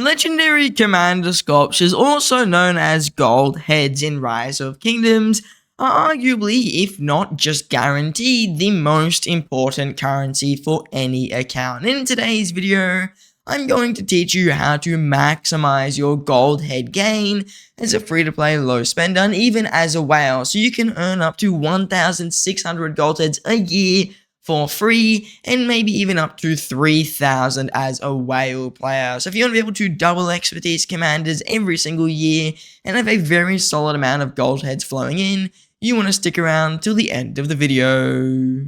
Legendary Commander sculptures, also known as gold heads in Rise of Kingdoms, are arguably, if not just guaranteed, the most important currency for any account. In today's video, I'm going to teach you how to maximize your gold head gain as a free-to-play low spender and even as a whale, so you can earn up to 1,600 gold heads a year for free, and maybe even up to 3,000 as a whale player. So if you want to be able to double expertise commanders every single year and have a very solid amount of gold heads flowing in, you want to stick around till the end of the video.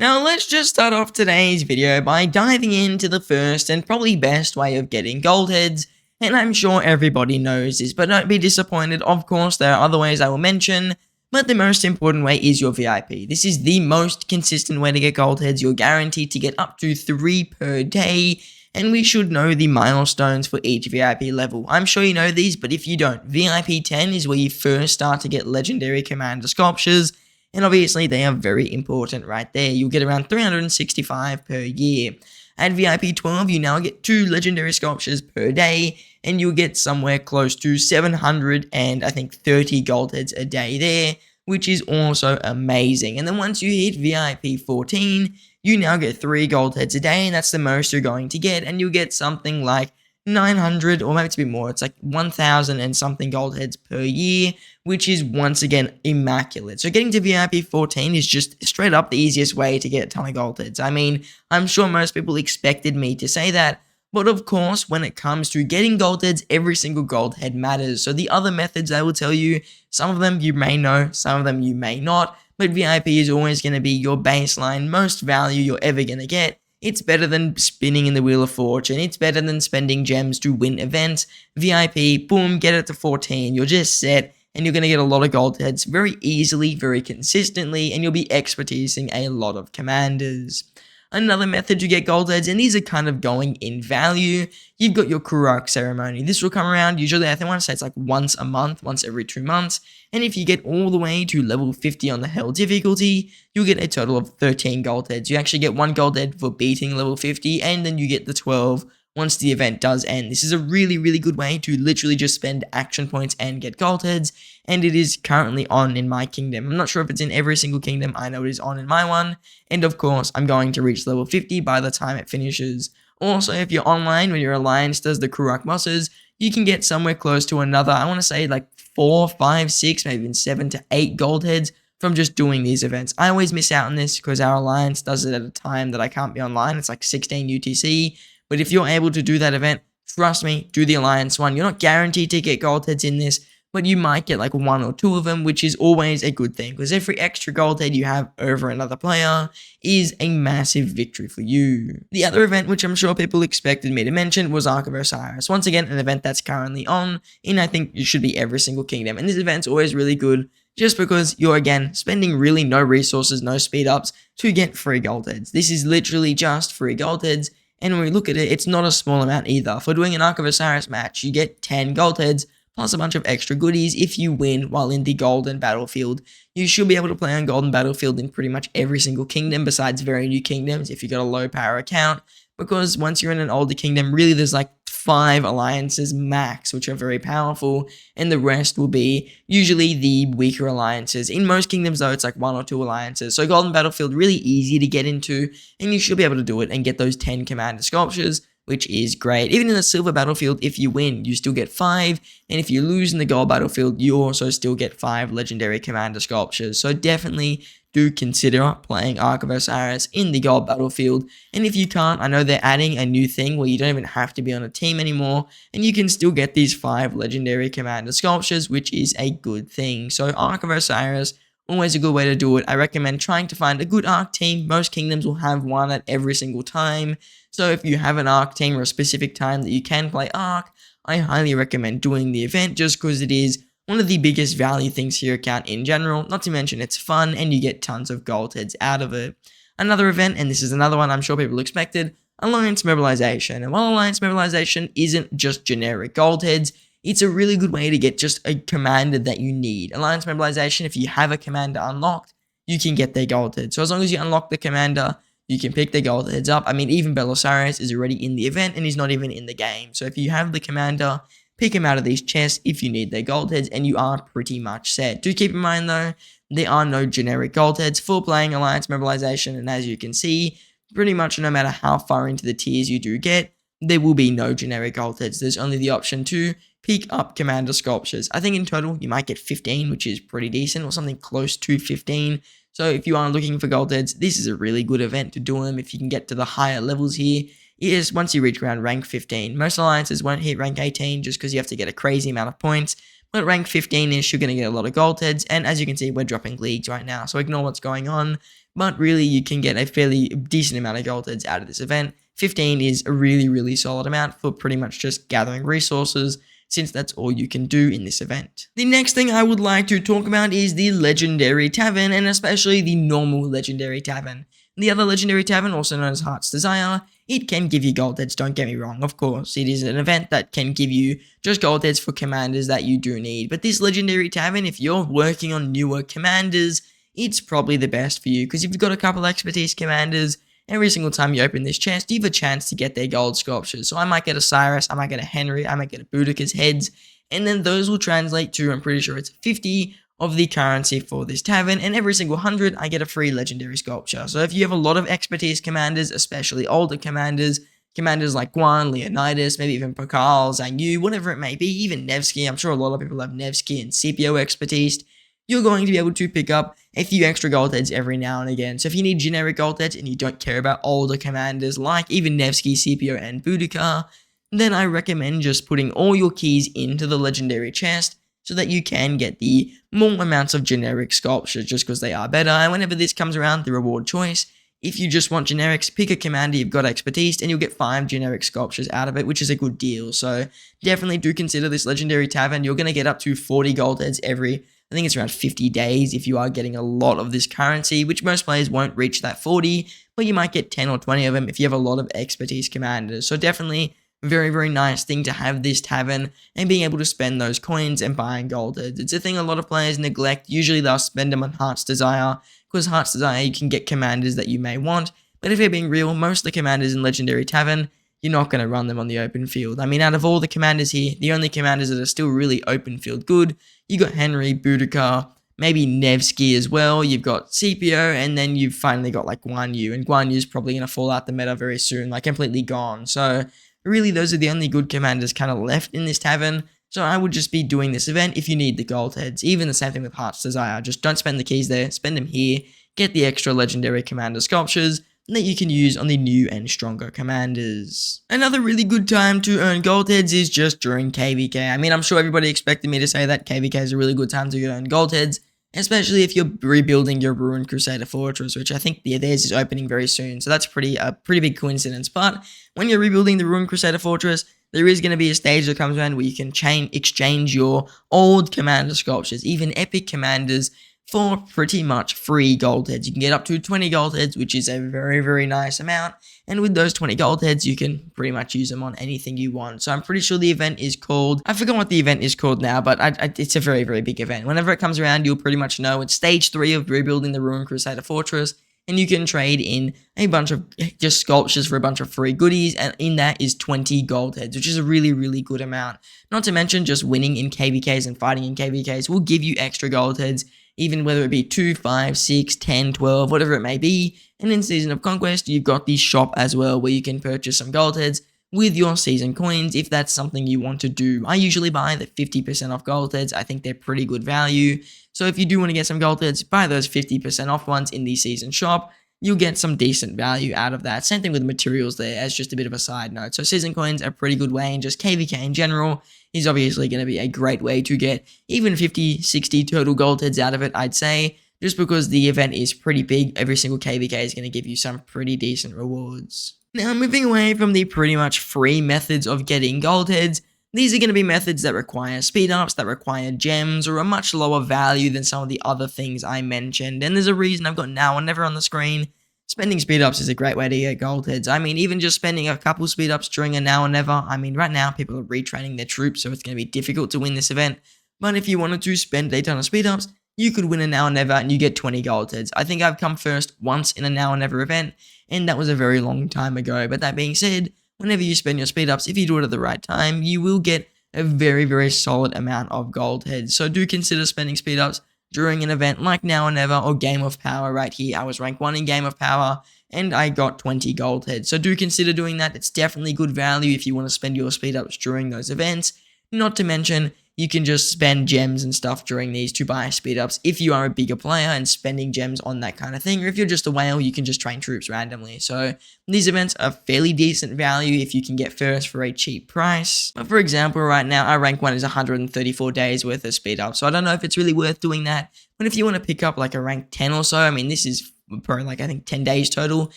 Now let's just start off today's video by diving into the first and probably best way of getting gold heads, and I'm sure everybody knows this, but don't be disappointed. Of course, there are other ways I will mention, but the most important way is your VIP. This is the most consistent way to get gold heads. You're guaranteed to get up to 3 per day, and we should know the milestones for each VIP level. I'm sure you know these, but if you don't, VIP 10 is where you first start to get legendary commander sculptures, and obviously they are very important right there. You'll get around 365 per year. At VIP 12, you now get 2 legendary sculptures per day, and you'll get somewhere close to 700 and I think 30 gold heads a day there, which is also amazing. And then once you hit VIP 14, you now get 3 gold heads a day, and that's the most you're going to get, and you'll get something like 900, or maybe it's a bit more, it's like 1,000 and something gold heads per year, which is once again immaculate. So getting to VIP 14 is just straight up the easiest way to get a ton of gold heads. I mean, I'm sure most people expected me to say that, but of course, when it comes to getting gold heads, every single gold head matters. So the other methods I will tell you, some of them you may know, some of them you may not, but VIP is always going to be your baseline, most value you're ever going to get. It's better than spinning in the Wheel of Fortune. It's better than spending gems to win events. VIP, boom, get it to 14. You're just set, and you're going to get a lot of gold heads very easily, very consistently, and you'll be expertising a lot of commanders. Another method to get gold heads, and these are kind of going in value, you've got your Kurok ceremony. This will come around, usually I want to say it's like once a month, once every 2 months, and if you get all the way to level 50 on the Hell difficulty, you'll get a total of 13 gold heads. You actually get 1 gold head for beating level 50, and then you get the 12 once the event does end. This is a really, really good way to literally just spend action points and get gold heads, and it is currently on in my kingdom. I'm not sure if it's in every single kingdom. I know it is on in my one, and of course, I'm going to reach level 50 by the time it finishes. Also, if you're online, when your alliance does the Kurok bosses, you can get somewhere close to another, I want to say like 4, 5, 6, maybe even 7 to 8 gold heads from just doing these events. I always miss out on this because our alliance does it at a time that I can't be online. It's like 16 UTC. But if you're able to do that event, trust me, do the Alliance one. You're not guaranteed to get gold heads in this, but you might get like 1 or 2 of them, which is always a good thing, because every extra gold head you have over another player is a massive victory for you. The other event, which I'm sure people expected me to mention, was Ark of Osiris. Once again, an event that's currently on, and I think it should be every single kingdom. And this event's always really good, just because you're, again, spending really no resources, no speed ups to get free gold heads. This is literally just free gold heads. And when we look at it, it's not a small amount either. For doing an Ark of Osiris match, you get 10 gold heads, plus a bunch of extra goodies if you win while in the Golden Battlefield. You should be able to play on Golden Battlefield in pretty much every single kingdom, besides very new kingdoms if you got a low power account. Because once you're in an older kingdom, really there's like 5 alliances max, which are very powerful, and the rest will be usually the weaker alliances. In most kingdoms though, it's like 1 or 2 alliances. So Golden Battlefield, really easy to get into, and you should be able to do it and get those 10 commander sculptures, which is great. Even in the Silver Battlefield, if you win, you still get 5, and if you lose in the Gold Battlefield, you also still get 5 legendary commander sculptures. So definitely do consider playing Ark of Osiris in the Gold Battlefield. And if you can't, I know they're adding a new thing where you don't even have to be on a team anymore, and you can still get these 5 legendary commander sculptures, which is a good thing. So Ark of Osiris, always a good way to do it. I recommend trying to find a good Ark team. Most kingdoms will have one at every single time. So if you have an Ark team or a specific time that you can play Ark, I highly recommend doing the event, just because it is one of the biggest value things to your account in general, not to mention it's fun and you get tons of gold heads out of it. Another event, and this is another one I'm sure people expected, Alliance Mobilization. And while Alliance Mobilization isn't just generic gold heads, it's a really good way to get just a commander that you need. Alliance Mobilization, if you have a commander unlocked, you can get their gold head. So as long as you unlock the commander, you can pick the gold heads up. I mean, even Belisarius is already in the event and he's not even in the game. So if you have the commander, pick him out of these chests if you need their gold heads, and you are pretty much set. Do keep in mind though, there are no generic gold heads for playing Alliance Mobilization, and as you can see, pretty much no matter how far into the tiers you do get, there will be no generic gold heads. There's only the option to pick up commander sculptures. I think in total you might get 15, which is pretty decent, or something close to 15. So if you are looking for gold heads, this is a really good event to do them if you can get to the higher levels here. Is once you reach around rank 15. Most alliances won't hit rank 18 just because you have to get a crazy amount of points. But rank 15-ish, you're going to get a lot of gold heads. And as you can see, we're dropping leagues right now, so ignore what's going on. But really, you can get a fairly decent amount of gold heads out of this event. 15 is a really, really solid amount for pretty much just gathering resources, since that's all you can do in this event. The next thing I would like to talk about is the Legendary Tavern, and especially the normal Legendary Tavern. The other Legendary Tavern, also known as Heart's Desire, it can give you gold heads, don't get me wrong, of course. It is an event that can give you just gold heads for commanders that you do need. But this Legendary Tavern, if you're working on newer commanders, it's probably the best for you. Because if you've got a couple expertise commanders, every single time you open this chest, you have a chance to get their gold sculptures. So I might get a Cyrus, I might get a Henry, I might get a Boudica's heads. And then those will translate to, I'm pretty sure it's 50 of the currency for this tavern, and every single 100 I get a free legendary sculpture. So if you have a lot of expertise commanders, especially older commanders like Guan, Leonidas, maybe even Pakal, Zhang Yu, whatever it may be, even Nevsky, I'm sure a lot of people have Nevsky and Scipio expertise, you're going to be able to pick up a few extra gold heads every now and again. So if you need generic gold heads and you don't care about older commanders like even Nevsky, Scipio, and Boudica, then I recommend just putting all your keys into the legendary chest, so that you can get the more amounts of generic sculptures just because they are better. And whenever this comes around, the reward choice, if you just want generics, pick a commander you've got expertise and you'll get 5 generic sculptures out of it, which is a good deal. So definitely do consider this Legendary Tavern. You're going to get up to 40 gold heads every, I think it's around 50 days if you are getting a lot of this currency, which most players won't reach that 40, but you might get 10 or 20 of them if you have a lot of expertise commanders. So definitely very, very nice thing to have this tavern and being able to spend those coins and buying gold heads. It's a thing a lot of players neglect. Usually they'll spend them on Heart's Desire, because Heart's Desire you can get commanders that you may want, but if you're being real, most of the commanders in Legendary Tavern, you're not going to run them on the open field. I mean, out of all the commanders here, the only commanders that are still really open field good, you got Henry, Boudica, maybe Nevsky as well, you've got Scipio, and then you've finally got like Guan Yu, and Guan Yu's probably going to fall out the meta very soon, like completely gone. So really, those are the only good commanders kind of left in this tavern, so I would just be doing this event if you need the gold heads. Even the same thing with Heart's Desire, just don't spend the keys there, spend them here, get the extra legendary commander sculptures that you can use on the new and stronger commanders. Another really good time to earn gold heads is just during KVK. I mean, I'm sure everybody expected me to say that KVK is a really good time to earn gold heads, especially if you're rebuilding your Ruined Crusader Fortress, which I think theirs is opening very soon, so that's a pretty big coincidence. But when you're rebuilding the Ruined Crusader Fortress, there is going to be a stage that comes around where you can exchange your old commander sculptures, even epic commanders, for pretty much free gold heads. You can get up to 20 gold heads, which is a very, very nice amount. And with those 20 gold heads, you can pretty much use them on anything you want. So I'm pretty sure the event is called, I forgot what the event is called now, but it's a very, very big event. Whenever it comes around, you'll pretty much know it's stage 3 of rebuilding the Ruined Crusader Fortress. And you can trade in a bunch of just sculptures for a bunch of free goodies, and in that is 20 gold heads, which is a really, really good amount. Not to mention just winning in KVKs and fighting in KVKs will give you extra gold heads, even whether it be 2, 5, 6, 10, 12, whatever it may be. And in Season of Conquest, you've got the shop as well, where you can purchase some gold heads with your season coins if that's something you want to do. I usually buy the 50% off gold heads. I think they're pretty good value. So if you do want to get some gold heads, buy those 50% off ones in the season shop. You'll get some decent value out of that. Same thing with materials there, as just a bit of a side note. So season coins are a pretty good way, and just KVK in general is obviously going to be a great way to get even 50, 60 total gold heads out of it, I'd say. Just because the event is pretty big, every single KVK is going to give you some pretty decent rewards. Now, moving away from the pretty much free methods of getting gold heads, these are going to be methods that require speed ups, that require gems, or a much lower value than some of the other things I mentioned. And there's a reason I've got Now or Never on the screen. Spending speed ups is a great way to get gold heads. I mean, even just spending a couple speed ups during a Now or Never. I mean, right now people are retraining their troops, so it's going to be difficult to win this event. But if you wanted to spend a ton of speed ups, you could win a now or never and you get 20 gold heads. I think I've come first once in a now or never event, and that was a very long time ago. But that being said, whenever you spend your speed ups, if you do it at the right time, you will get a very, very solid amount of gold heads. So do consider spending speed ups during an event like Now or Never or Game of Power right here. I was rank 1 in Game of Power and I got 20 gold heads. So do consider doing that. It's definitely good value if you want to spend your speed ups during those events. Not to mention, you can just spend gems and stuff during these to buy speed ups if you are a bigger player and spending gems on that kind of thing. Or if you're just a whale, you can just train troops randomly. So these events are fairly decent value if you can get first for a cheap price. But for example, right now, our rank 1 is 134 days worth of speed up. So I don't know if it's really worth doing that. But if you want to pick up like a rank 10 or so, I mean, this is per like I think 10 days total.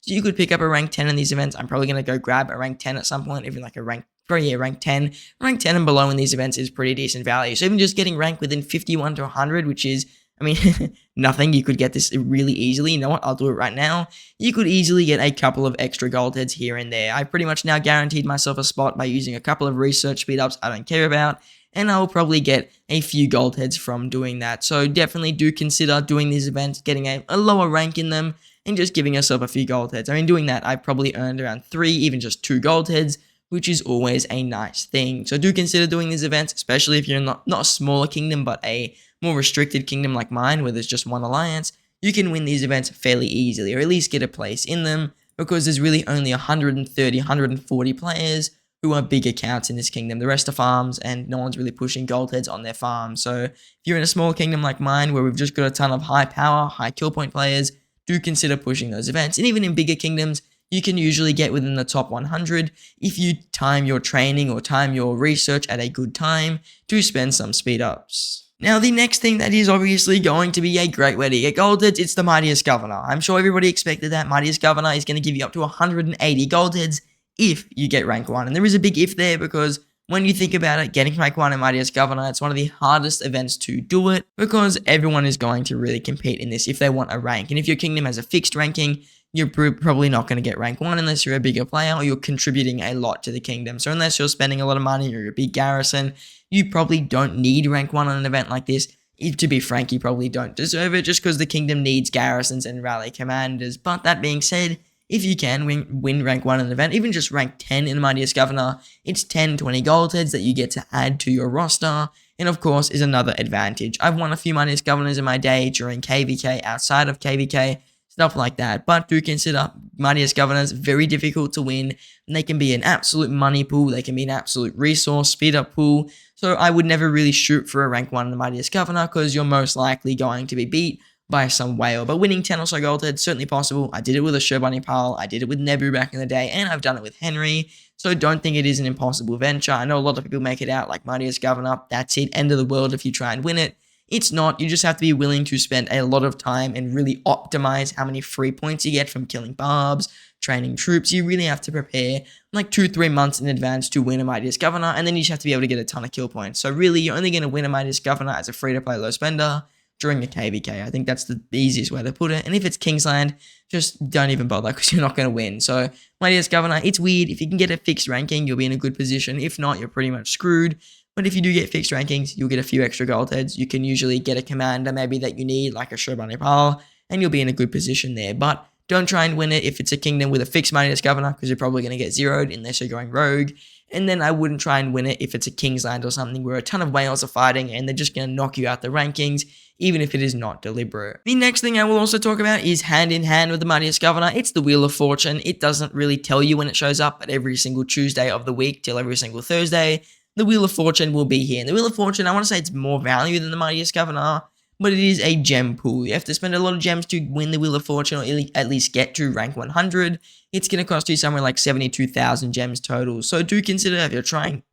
So you could pick up a rank 10 in these events. I'm probably going to go grab a rank 10 at some point, even like a rank rank 10. Rank 10 and below in these events is pretty decent value. So even just getting rank within 51 to 100, which is, I mean, nothing. You could get this really easily. You know what? I'll do it right now. You could easily get a couple of extra gold heads here and there. I pretty much now guaranteed myself a spot by using a couple of research speed ups I don't care about. And I'll probably get a few gold heads from doing that. So definitely do consider doing these events, getting a lower rank in them, and just giving yourself a few gold heads. I mean, doing that, I probably earned around 3, even just 2 gold heads, which is always a nice thing. So do consider doing these events, especially if you're not a smaller kingdom, but a more restricted kingdom like mine, where there's just one alliance. You can win these events fairly easily, or at least get a place in them, because there's really only 130, 140 players who are big accounts in this kingdom. The rest are farms, and no one's really pushing gold heads on their farms. So if you're in a small kingdom like mine, where we've just got a ton of high power, high kill point players, do consider pushing those events. And even in bigger kingdoms, you can usually get within the top 100 if you time your training or time your research at a good time to spend some speed ups. Now, the next thing that is obviously going to be a great way to get gold heads, it's the Mightiest Governor. I'm sure everybody expected that. Mightiest Governor is going to give you up to 180 gold heads if you get rank 1. And there is a big if there, because when you think about it, getting rank 1 in Mightiest Governor, it's one of the hardest events to do it, because everyone is going to really compete in this if they want a rank. And if your kingdom has a fixed ranking, you're probably not going to get rank 1 unless you're a bigger player or you're contributing a lot to the kingdom. So unless you're spending a lot of money or you're a big garrison, you probably don't need rank 1 on an event like this. To be frank, you probably don't deserve it, just because the kingdom needs garrisons and rally commanders. But that being said, if you can win rank 1 in an event, even just rank 10 in the Mightiest Governor, it's 10, 20 gold heads that you get to add to your roster, and of course is another advantage. I've won a few Mightiest Governors in my day during KVK, outside of KVK, stuff like that. But do consider Mightiest Governors very difficult to win, and they can be an absolute money pool, they can be an absolute resource speed up pool. So I would never really shoot for a rank 1 in the Mightiest Governor, because you're most likely going to be beat by some whale. But winning 10 or so gold heads, certainly possible. I did it with a Sherbunny Pal, I did it with Nebu back in the day, and I've done it with Henry. So don't think it is an impossible venture. I know a lot of people make it out like Mightiest Governor, that's it, end of the world if you try and win it. It's not. You just have to be willing to spend a lot of time and really optimize how many free points you get from killing barbs, training troops. You really have to prepare like 2-3 months in advance to win a Mightiest Governor, and then you just have to be able to get a ton of kill points. So really, you're only going to win a Mightiest Governor as a free-to-play low spender during a KVK. I think that's the easiest way to put it. And if it's Kingsland, just don't even bother, because you're not going to win. So Mightiest Governor, it's weird. If you can get a fixed ranking, you'll be in a good position. If not, you're pretty much screwed. But if you do get fixed rankings, you'll get a few extra gold heads. You can usually get a commander maybe that you need, like a Sherbunny Pal, and you'll be in a good position there. But don't try and win it if it's a kingdom with a fixed Mightiest Governor, because you're probably going to get zeroed unless you're going rogue. And then I wouldn't try and win it if it's a Kingsland or something where a ton of whales are fighting and they're just going to knock you out the rankings, even if it is not deliberate. The next thing I will also talk about is hand in hand with the Mightiest Governor. It's the Wheel of Fortune. It doesn't really tell you when it shows up, but every single Tuesday of the week till every single Thursday, the Wheel of Fortune will be here. And the Wheel of Fortune, I want to say it's more value than the Mightiest Governor, but it is a gem pool. You have to spend a lot of gems to win the Wheel of Fortune, or at least get to rank 100. It's going to cost you somewhere like 72,000 gems total. So do consider, if you're trying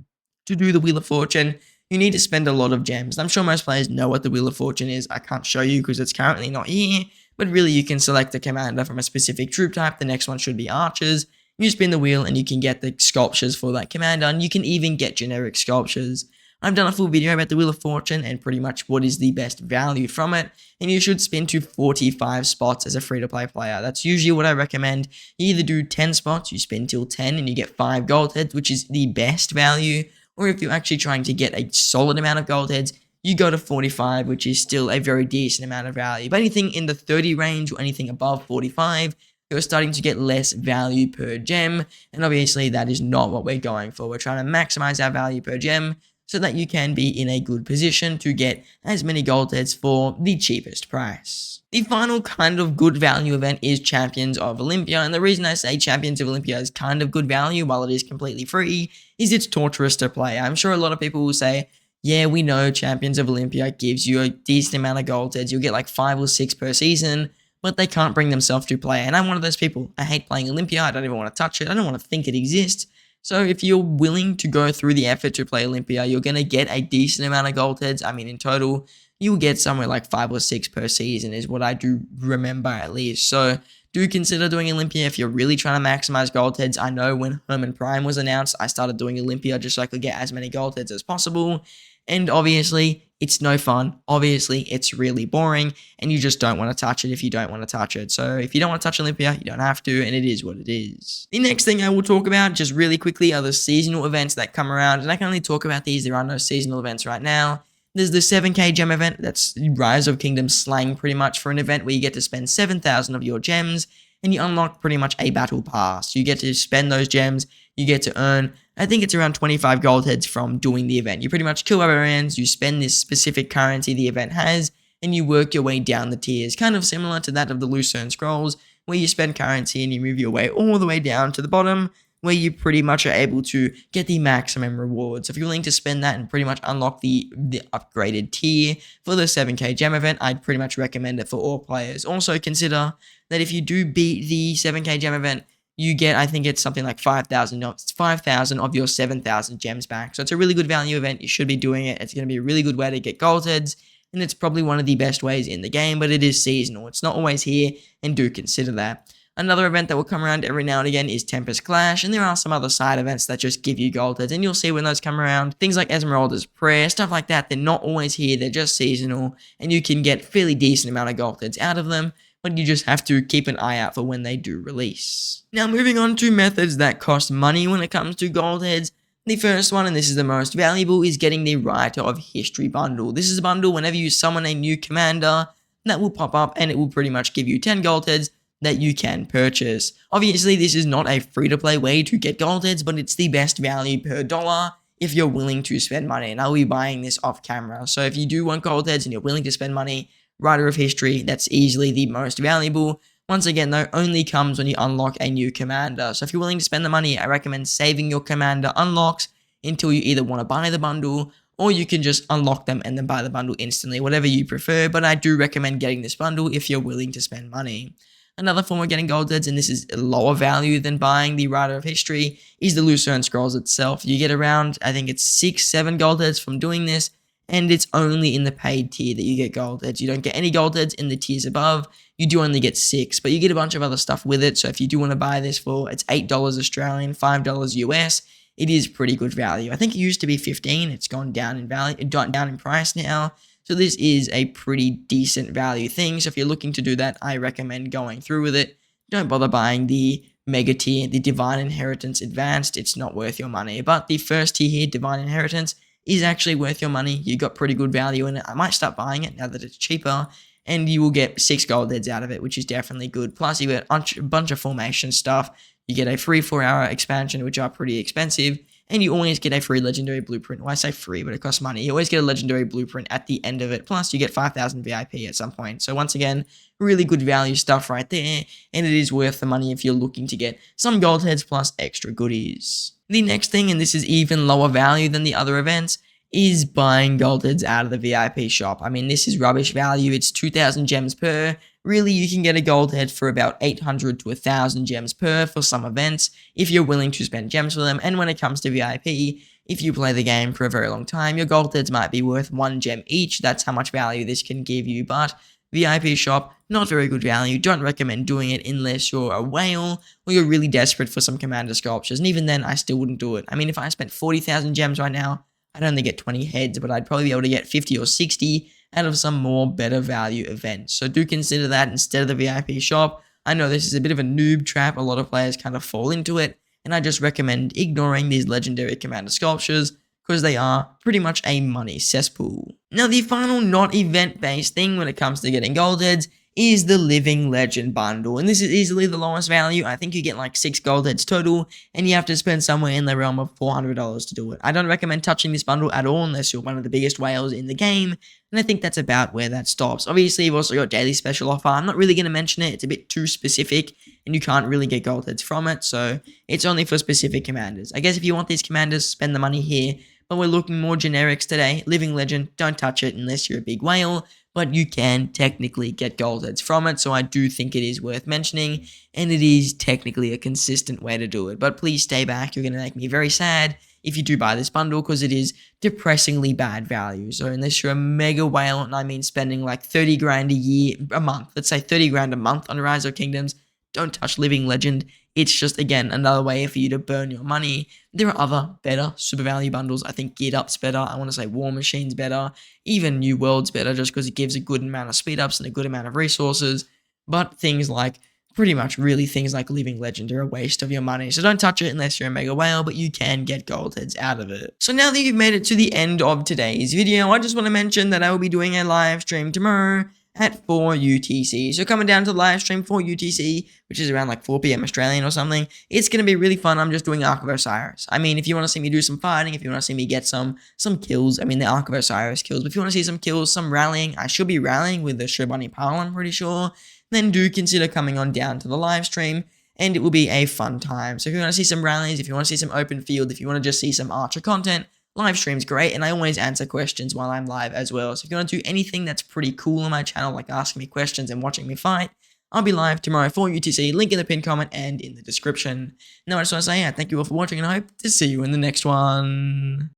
to do the Wheel of Fortune, you need to spend a lot of gems. I'm sure most players know what the Wheel of Fortune is. I can't show you because it's currently not here, but really you can select a commander from a specific troop type. The next one should be archers. You spin the wheel and you can get the sculptures for that commander, and you can even get generic sculptures. I've done a full video about the Wheel of Fortune and pretty much what is the best value from it, and you should spin to 45 spots as a free-to-play player. That's usually what I recommend. You either do 10 spots, you spin till 10 and you get 5 gold heads, which is the best value, or if you're actually trying to get a solid amount of gold heads, you go to 45, which is still a very decent amount of value. But anything in the 30 range or anything above 45, you're starting to get less value per gem, and obviously that is not what we're going for. We're trying to maximize our value per gem so that you can be in a good position to get as many gold heads for the cheapest price. The final kind of good value event is Champions of Olympia, and the reason I say Champions of Olympia is kind of good value while it is completely free is it's torturous to play. I'm sure a lot of people will say, yeah, we know Champions of Olympia gives you a decent amount of gold heads, you'll get like 5 or 6 per season, but they can't bring themselves to play, and I'm one of those people. I hate playing Olympia, I don't even want to touch it, I don't want to think it exists. So if you're willing to go through the effort to play Olympia, you're going to get a decent amount of gold heads. I mean, in total, you'll get somewhere like 5 or 6 per season is what I do remember at least. So do consider doing Olympia if you're really trying to maximize gold heads. I know when Herman Prime was announced, I started doing Olympia just so I could get as many gold heads as possible. And obviously, it's no fun. Obviously, it's really boring, and you just don't want to touch it if you don't want to touch it. So if you don't want to touch Olympia, you don't have to, and it is what it is. The next thing I will talk about, just really quickly, are the seasonal events that come around, and I can only talk about these. There are no seasonal events right now. There's the 7k gem event, that's Rise of Kingdoms slang pretty much for an event where you get to spend 7,000 of your gems, and you unlock pretty much a battle pass. You get to spend those gems, you get to earn, I think it's around 25 gold heads from doing the event. You pretty much kill barbarians, you spend this specific currency the event has, and you work your way down the tiers, kind of similar to that of the Lucerne Scrolls, where you spend currency and you move your way all the way down to the bottom, where you pretty much are able to get the maximum rewards. So if you're willing to spend that and pretty much unlock the upgraded tier for the 7k gem event, I'd pretty much recommend it for all players. Also consider that if you do beat the 7k gem event, you get, I think it's something like 5,000 of your 7,000 gems back. So it's a really good value event. You should be doing it. It's going to be a really good way to get gold heads, and it's probably one of the best ways in the game, but it is seasonal. It's not always here, and do consider that. Another event that will come around every now and again is Tempest Clash, and there are some other side events that just give you gold heads, and you'll see when those come around. Things like Esmeralda's Prayer, stuff like that, they're not always here, they're just seasonal, and you can get fairly decent amount of gold heads out of them, but you just have to keep an eye out for when they do release. Now moving on to methods that cost money when it comes to gold heads. The first one, and this is the most valuable, is getting the Writer of History bundle. This is a bundle whenever you summon a new commander that will pop up, and it will pretty much give you 10 gold heads that you can purchase. Obviously, this is not a free-to-play way to get gold heads, but it's the best value per dollar if you're willing to spend money, and I'll be buying this off camera. So if you do want gold heads and you're willing to spend money, Writer of History, that's easily the most valuable. Once again, though, only comes when you unlock a new commander. So if you're willing to spend the money, I recommend saving your commander unlocks until you either want to buy the bundle, or you can just unlock them and then buy the bundle instantly, whatever you prefer. But I do recommend getting this bundle if you're willing to spend money. Another form of getting gold heads, and this is lower value than buying the Writer of History, is the Lucerne Scrolls itself. You get around, I think it's 6-7 gold heads from doing this, and it's only in the paid tier that you get gold heads. You don't get any gold heads in the tiers above. You do only get 6, but you get a bunch of other stuff with it. So if you do want to buy this for, it's $8 Australian, $5 US, it is pretty good value. I think it used to be 15. It's gone down in value, down in price now. So this is a pretty decent value thing. So if you're looking to do that, I recommend going through with it. Don't bother buying the mega tier, the Divine Inheritance Advanced. It's not worth your money. But the first tier here, Divine Inheritance, is actually worth your money. You got pretty good value in it. I might start buying it now that it's cheaper, and you will get 6 gold heads out of it, which is definitely good. Plus, you get a bunch of formation stuff. You get a free 4-hour expansion, which are pretty expensive, and you always get a free legendary blueprint. Well, I say free, but it costs money. You always get a legendary blueprint at the end of it. Plus, you get 5,000 VIP at some point. So once again, really good value stuff right there, and it is worth the money if you're looking to get some gold heads plus extra goodies. The next thing, and this is even lower value than the other events, is buying gold heads out of the VIP shop. I mean, this is rubbish value. It's 2,000 gems per. Really, you can get a gold head for about 800 to 1,000 gems per for some events if you're willing to spend gems for them. And when it comes to VIP, if you play the game for a very long time, your gold heads might be worth 1 gem each. That's how much value this can give you. But VIP shop, not very good value. Don't recommend doing it unless you're a whale or you're really desperate for some commander sculptures. And even then, I still wouldn't do it. I mean, if I spent 40,000 gems right now, I'd only get 20 heads, but I'd probably be able to get 50 or 60 out of some more better value events. So do consider that instead of the VIP shop. I know this is a bit of a noob trap. A lot of players kind of fall into it, and I just recommend ignoring these legendary commander sculptures because they are pretty much a money cesspool. Now, the final not event-based thing when it comes to getting gold heads is the Living Legend bundle, and this is easily the lowest value. I think you get like 6 gold heads total, and you have to spend somewhere in the realm of $400 to do it. I don't recommend touching this bundle at all unless you're one of the biggest whales in the game, and I think that's about where that stops. Obviously, you've also got daily special offer. I'm not really going to mention it. It's a bit too specific, and you can't really get gold heads from it, so it's only for specific commanders. I guess if you want these commanders, spend the money here, but we're looking more generics today. Living Legend, don't touch it unless you're a big whale, but you can technically get gold heads from it, so I do think it is worth mentioning, and it is technically a consistent way to do it. But please stay back, you're going to make me very sad if you do buy this bundle, because it is depressingly bad value. So unless you're a mega whale, and I mean spending like 30 grand a month, let's say 30 grand a month on Rise of Kingdoms, don't touch Living Legend. It's just, again, another way for you to burn your money. There are other better super value bundles. I think Geared Up's better. I want to say War Machine's better. Even New World's better just because it gives a good amount of speed ups and a good amount of resources. But things like, pretty much really things like Living Legend are a waste of your money. So don't touch it unless you're a mega whale, but you can get gold heads out of it. So now that you've made it to the end of today's video, I just want to mention that I will be doing a live stream tomorrow at 4 UTC. So coming down to the live stream 4 UTC, which is around like 4 PM Australian or something, it's going to be really fun. I'm just doing Ark of Osiris. I mean, if you want to see me do some fighting, if you want to see me get some kills, I mean, the Ark of Osiris kills, but if you want to see some kills, some rallying, I should be rallying with the Shobani Pal, I'm pretty sure, then do consider coming on down to the live stream, and it will be a fun time. So if you want to see some rallies, if you want to see some open field, if you want to just see some Archer content, live stream's great, and I always answer questions while I'm live as well. So if you want to do anything that's pretty cool on my channel, like asking me questions and watching me fight, I'll be live tomorrow for UTC, link in the pinned comment and in the description. Now I just want to say thank you all for watching, and I hope to see you in the next one.